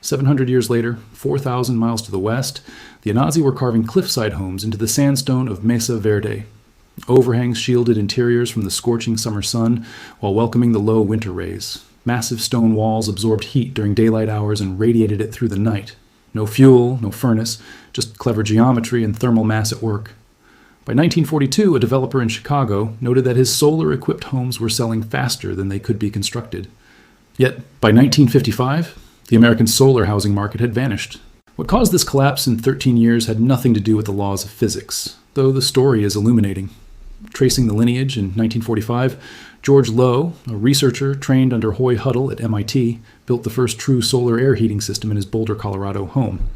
700 years later, 4,000 miles to the west, the Anasazi were carving cliffside homes into the sandstone of Mesa Verde. Overhangs shielded interiors from the scorching summer sun while welcoming the low winter rays. Massive stone walls absorbed heat during daylight hours and radiated it through the night. No fuel, no furnace, just clever geometry and thermal mass at work. By 1942, a developer in Chicago noted that his solar-equipped homes were selling faster than they could be constructed. Yet, by 1955, the American solar housing market had vanished. What caused this collapse in 13 years had nothing to do with the laws of physics, though the story is illuminating. Tracing the lineage, in 1945, George Low, a researcher trained under Hoy Huddle at MIT, built the first true solar air heating system in his Boulder, Colorado home.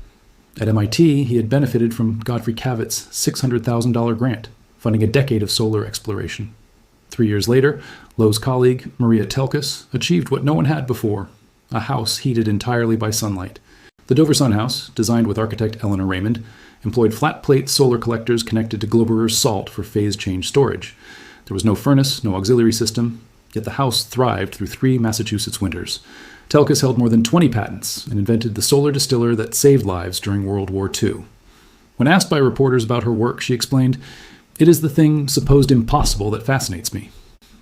At MIT, he had benefited from Godfrey Cavitt's $600,000 grant, funding a decade of solar exploration. 3 years later, Low's colleague, Maria Telkes, achieved what no one had before, a house heated entirely by sunlight. The Dover Sun House, designed with architect Eleanor Raymond, employed flat-plate solar collectors connected to Globerer's salt for phase-change storage. There was no furnace, no auxiliary system, yet the house thrived through 3 Massachusetts winters. Telkes held more than 20 patents and invented the solar distiller that saved lives during World War II. When asked by reporters about her work, she explained, "It is the thing supposed impossible that fascinates me."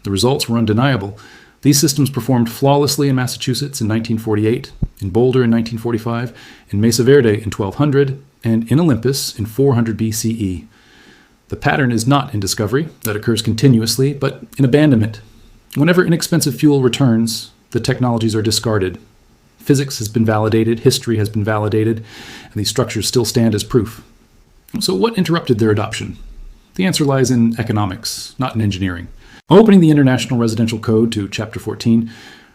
The results were undeniable. These systems performed flawlessly in Massachusetts in 1948, in Boulder in 1945, in Mesa Verde in 1200, and in Olympus in 400 BCE. The pattern is not in discovery, that occurs continuously, but in abandonment. Whenever inexpensive fuel returns, the technologies are discarded. Physics has been validated, history has been validated, and these structures still stand as proof. So what interrupted their adoption? The answer lies in economics, not in engineering. Opening the International Residential Code to Chapter 14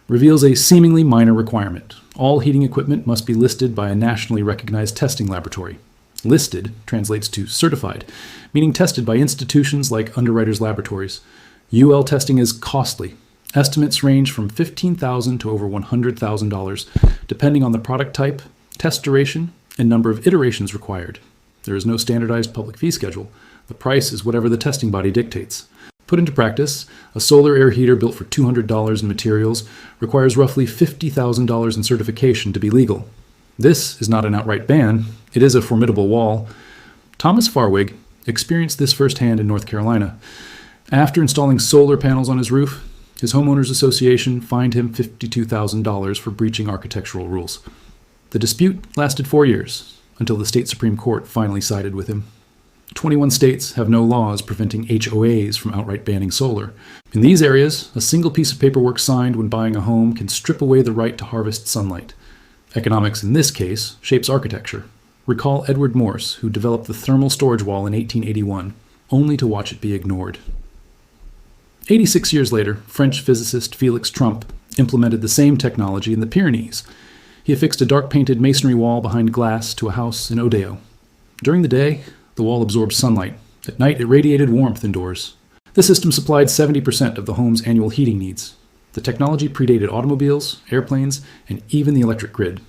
reveals a seemingly minor requirement. All heating equipment must be listed by a nationally recognized testing laboratory. Listed translates to certified, meaning tested by institutions like Underwriters Laboratories. UL testing is costly. Estimates range from $15,000 to over $100,000, depending on the product type, test duration, and number of iterations required. There is no standardized public fee schedule. The price is whatever the testing body dictates. Put into practice, a solar air heater built for $200 in materials requires roughly $50,000 in certification to be legal. This is not an outright ban. It is a formidable wall. Thomas Farwig experienced this firsthand in North Carolina. After installing solar panels on his roof, his homeowners association fined him $52,000 for breaching architectural rules. The dispute lasted 4 years, until the state Supreme Court finally sided with him. 21 states have no laws preventing HOAs from outright banning solar. In these areas, a single piece of paperwork signed when buying a home can strip away the right to harvest sunlight. Economics in this case shapes architecture. Recall Edward Morse, who developed the thermal storage wall in 1881, only to watch it be ignored. 86 years later, French physicist Félix Tromp implemented the same technology in the Pyrenees. He affixed a dark-painted masonry wall behind glass to a house in Odeaux. During the day, the wall absorbed sunlight. At night, it radiated warmth indoors. The system supplied 70% of the home's annual heating needs. The technology predated automobiles, airplanes, and even the electric grid.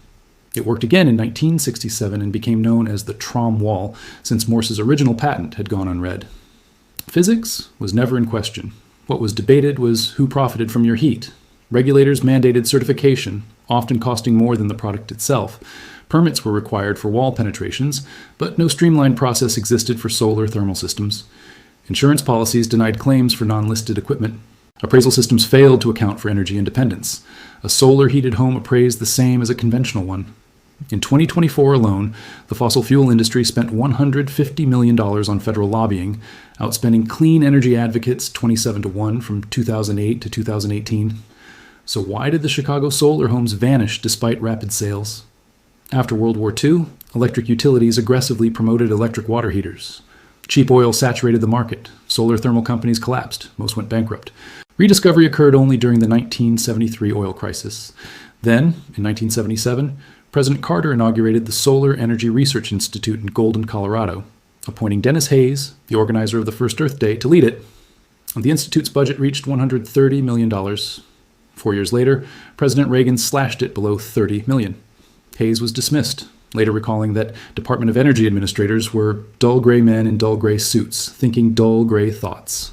It worked again in 1967 and became known as the Trom wall, since Morse's original patent had gone unread. Physics was never in question. What was debated was who profited from your heat. Regulators mandated certification, often costing more than the product itself. Permits were required for wall penetrations, but no streamlined process existed for solar thermal systems. Insurance policies denied claims for non-listed equipment. Appraisal systems failed to account for energy independence. A solar-heated home appraised the same as a conventional one. In 2024 alone, the fossil fuel industry spent $150 million on federal lobbying, outspending clean energy advocates 27-1 from 2008 to 2018. So why did the Chicago solar homes vanish despite rapid sales? After World War II, electric utilities aggressively promoted electric water heaters. Cheap oil saturated the market. Solar thermal companies collapsed. Most went bankrupt. Rediscovery occurred only during the 1973 oil crisis. Then, in 1977, President Carter inaugurated the Solar Energy Research Institute in Golden, Colorado, appointing Dennis Hayes, the organizer of the first Earth Day, to lead it. The institute's budget reached $130 million. 4 years later, President Reagan slashed it below $30 million. Hayes was dismissed, later recalling that Department of Energy administrators were dull gray men in dull gray suits, thinking dull gray thoughts.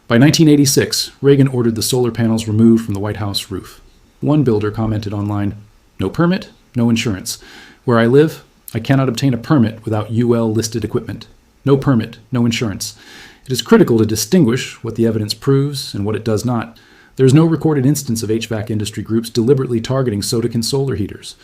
By 1986, Reagan ordered the solar panels removed from the White House roof. One builder commented online, "No permit, no insurance. Where I live, I cannot obtain a permit without UL-listed equipment. No permit, no insurance. It is critical to distinguish what the evidence proves and what it does not. There is no recorded instance of HVAC industry groups deliberately targeting Sodecan solar heaters.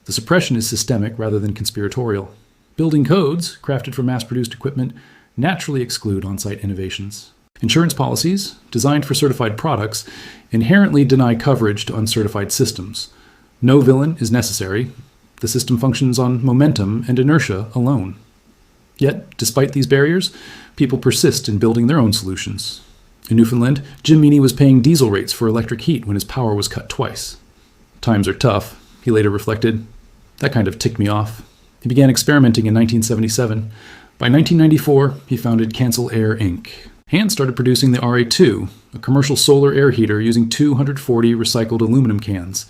The suppression is systemic rather than conspiratorial. Building codes, crafted for mass-produced equipment, naturally exclude on-site innovations. Insurance policies, designed for certified products, inherently deny coverage to uncertified systems. No villain is necessary. The system functions on momentum and inertia alone. Yet, despite these barriers, people persist in building their own solutions. In Newfoundland, Jim Meany was paying diesel rates for electric heat when his power was cut twice. Times are tough, he later reflected. That kind of ticked me off. He began experimenting in 1977. By 1994, he founded Cancel Air Inc. and started producing the RA2, a commercial solar air heater using 240 recycled aluminum cans.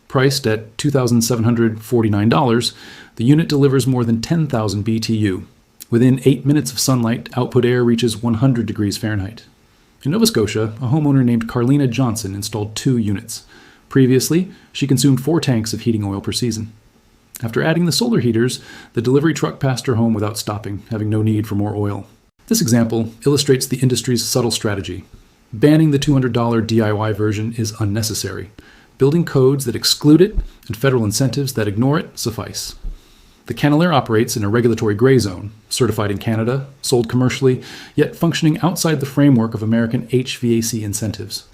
Priced at $2,749, the unit delivers more than 10,000 BTU. Within 8 minutes of sunlight, output air reaches 100 degrees Fahrenheit. In Nova Scotia, a homeowner named Carlina Johnson installed 2 units. Previously, she consumed 4 tanks of heating oil per season. After adding the solar heaters, the delivery truck passed her home without stopping, having no need for more oil. This example illustrates the industry's subtle strategy. Banning the $200 DIY version is unnecessary. Building codes that exclude it and federal incentives that ignore it suffice. The Canalair operates in a regulatory gray zone, certified in Canada, sold commercially, yet functioning outside the framework of American HVAC incentives.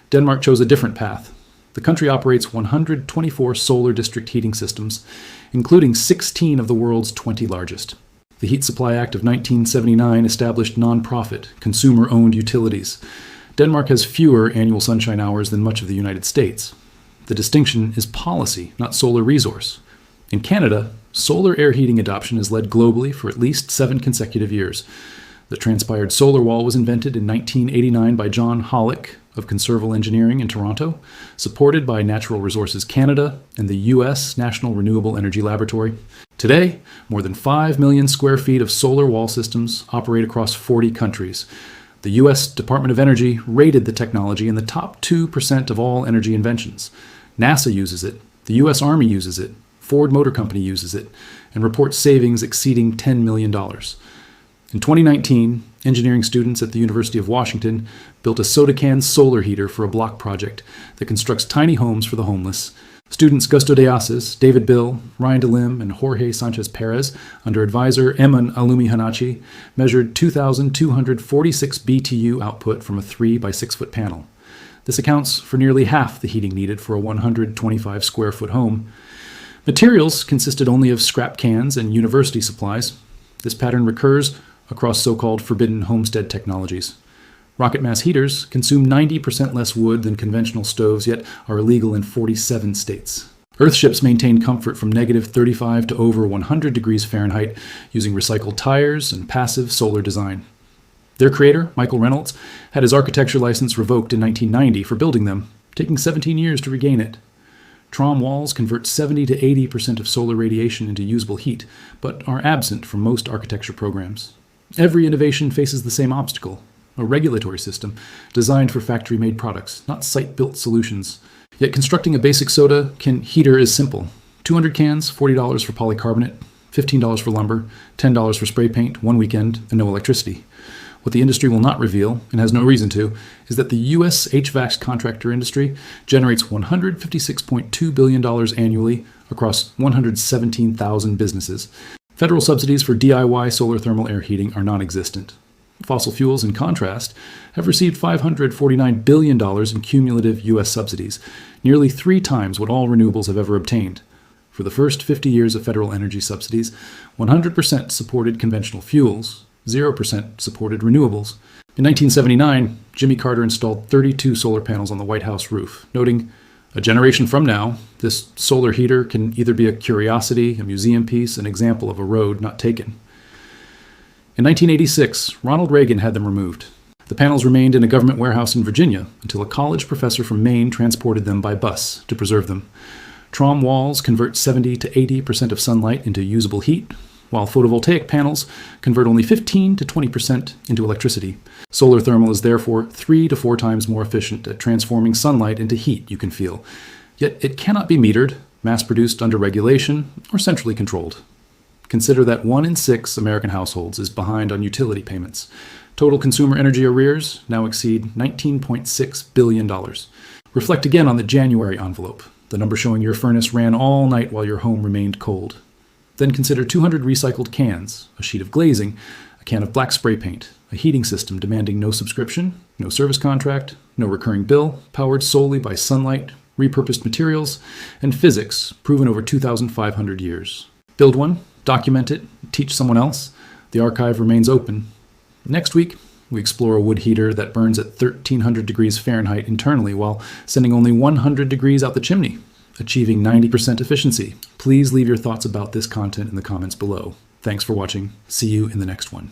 Denmark chose a different path. The country operates 124 solar district heating systems, including 16 of the world's 20 largest. The Heat Supply Act of 1979 established non-profit, consumer-owned utilities. Denmark has fewer annual sunshine hours than much of the United States. The distinction is policy, not solar resource. In Canada, solar air heating adoption has led globally for at least 7 consecutive years. The transpired solar wall was invented in 1989 by John Hollick of Conserval Engineering in Toronto, supported by Natural Resources Canada and the U.S. National Renewable Energy Laboratory. Today, more than 5 million square feet of solar wall systems operate across 40 countries. The U.S. Department of Energy rated the technology in the top 2% of all energy inventions. NASA uses it, the U.S. Army uses it, Ford Motor Company uses it, and reports savings exceeding $10 million. In 2019, engineering students at the University of Washington built a Sodecan solar heater for a block project that constructs tiny homes for the homeless. Students Gusto de Asis, David Bill, Ryan DeLim, and Jorge Sanchez Perez, under advisor Eman Alumi Hanachi, measured 2,246 BTU output from a 3 by 6 foot panel. This accounts for nearly half the heating needed for a 125 square foot home. Materials consisted only of scrap cans and university supplies. This pattern recurs across so-called forbidden homestead technologies. Rocket mass heaters consume 90% less wood than conventional stoves, yet are illegal in 47 states. Earthships maintain comfort from negative 35 to over 100 degrees Fahrenheit using recycled tires and passive solar design. Their creator, Michael Reynolds, had his architecture license revoked in 1990 for building them, taking 17 years to regain it. Trom walls convert 70 to 80% of solar radiation into usable heat, but are absent from most architecture programs. Every innovation faces the same obstacle, a regulatory system designed for factory-made products, not site-built solutions. Yet constructing a basic Sodecan heater is simple. 200 cans, $40 for polycarbonate, $15 for lumber, $10 for spray paint, 1 weekend, and no electricity. What the industry will not reveal, and has no reason to, is that the U.S. HVAC contractor industry generates $156.2 billion annually across 117,000 businesses. Federal subsidies for DIY solar thermal air heating are non-existent. Fossil fuels, in contrast, have received $549 billion in cumulative U.S. subsidies, nearly 3 times what all renewables have ever obtained. For the first 50 years of federal energy subsidies, 100% supported conventional fuels, 0% supported renewables. In 1979, Jimmy Carter installed 32 solar panels on the White House roof, noting, "A generation from now, this solar heater can either be a curiosity, a museum piece, an example of a road not taken." In 1986, Ronald Reagan had them removed. The panels remained in a government warehouse in Virginia until a college professor from Maine transported them by bus to preserve them. Trom walls convert 70 to 80% of sunlight into usable heat, while photovoltaic panels convert only 15 to 20% into electricity. Solar thermal is therefore 3 to 4 times more efficient at transforming sunlight into heat you can feel. Yet it cannot be metered, mass-produced under regulation, or centrally controlled. Consider that 1 in 6 American households is behind on utility payments. Total consumer energy arrears now exceed $19.6 billion. Reflect again on the January envelope, the number showing your furnace ran all night while your home remained cold. Then consider 200 recycled cans, a sheet of glazing, a can of black spray paint, a heating system demanding no subscription, no service contract, no recurring bill, powered solely by sunlight, repurposed materials, and physics proven over 2,500 years. Build one, document it, teach someone else. The archive remains open. Next week, we explore a wood heater that burns at 1,300 degrees Fahrenheit internally while sending only 100 degrees out the chimney, achieving 90% efficiency. Please leave your thoughts about this content in the comments below. Thanks for watching. See you in the next one.